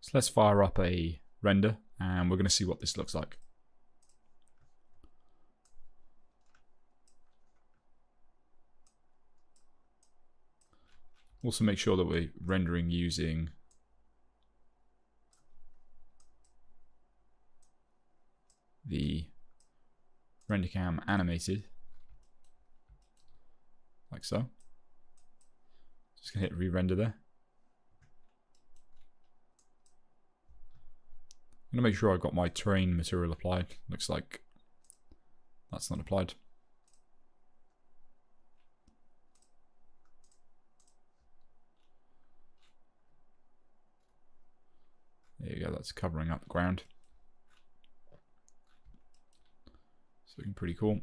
So let's fire up a render and we're going to see what this looks like. Also make sure that we're rendering using the render cam animated, like so. Just gonna hit re-render there. I'm gonna make sure I've got my terrain material applied. Looks like that's not applied. There you go, that's covering up the ground. It's looking pretty cool.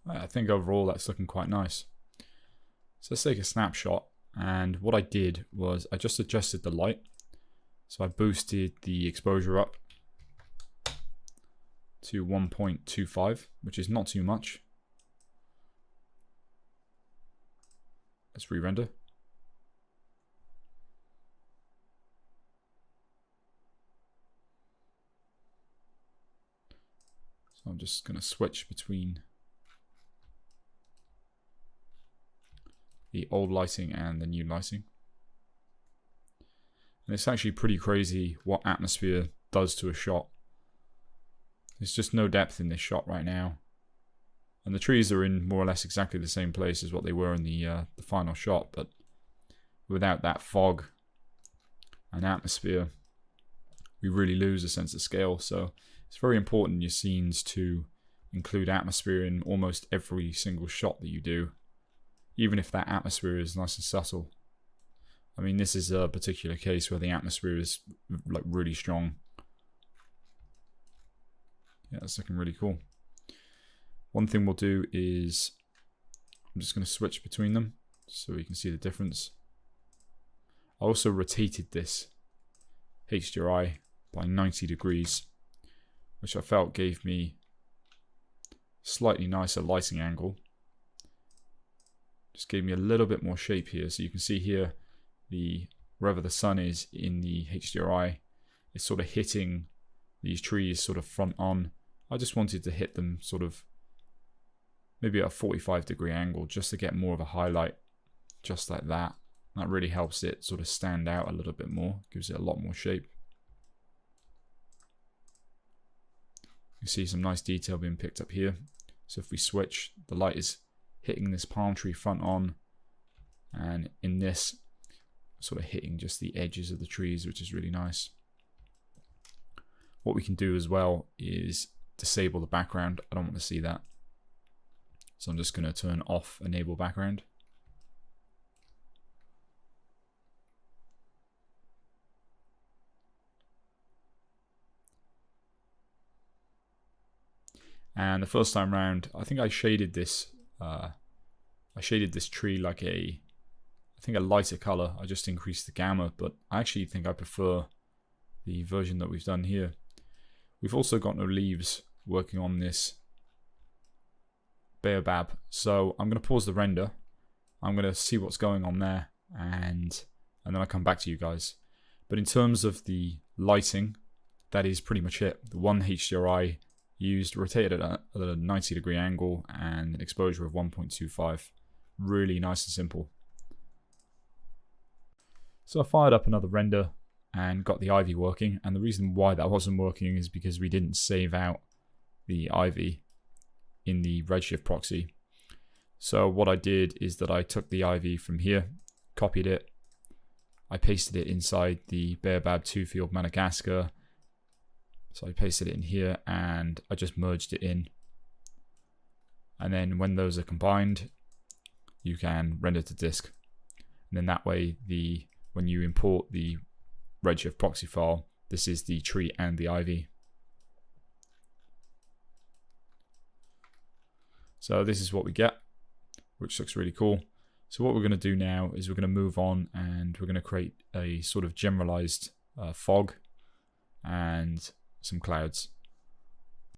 I think overall that's looking quite nice. So let's take a snapshot, and what I did was I just adjusted the light. So I boosted the exposure up to 1.25, which is not too much. Let's re-render. So I'm just going to switch between the old lighting and the new lighting. And it's actually pretty crazy what atmosphere does to a shot. There's just no depth in this shot right now. And the trees are in more or less exactly the same place as what they were in the final shot, but without that fog and atmosphere, we really lose a sense of scale. So it's very important in your scenes to include atmosphere in almost every single shot that you do, even if that atmosphere is nice and subtle. I mean, this is a particular case where the atmosphere is like really strong. Yeah, that's looking really cool. One thing we'll do is I'm just going to switch between them so you can see the difference. I also rotated this HDRI by 90 degrees, which I felt gave me slightly nicer lighting angle. Just gave me a little bit more shape here. So you can see here, wherever the sun is in the HDRI, it's sort of hitting these trees sort of front on. I just wanted to hit them sort of maybe at a 45-degree angle just to get more of a highlight, just like that. That really helps it sort of stand out a little bit more, gives it a lot more shape. You see some nice detail being picked up here. So if we switch, the light is hitting this palm tree front on, and in this, sort of hitting just the edges of the trees, which is really nice. What we can do as well is disable the background. I don't want to see that. So I'm just going to turn off enable background. And the first time round, I think I shaded this. I shaded this tree like a lighter color. I just increased the gamma, but I actually think I prefer the version that we've done here. We've also got no leaves working on this baobab, so I'm going to pause the render. I'm going to see what's going on there, and then I'll come back to you guys. But in terms of the lighting, that is pretty much it. The one HDRI used, rotated at a 90-degree angle, and an exposure of 1.25. Really nice and simple. So I fired up another render and got the ivy working, and the reason why that wasn't working is because we didn't save out the ivy in the Redshift proxy. So what I did is that I took the ivy from here, copied it, I pasted it inside the Baobab 2 field Madagascar. So I pasted it in here and I just merged it in. And then when those are combined, you can render to disk. And then that way, when you import the Redshift proxy file, this is the tree and the ivy. So this is what we get, which looks really cool. So what we're going to do now is we're going to move on and we're going to create a sort of generalized fog and some clouds.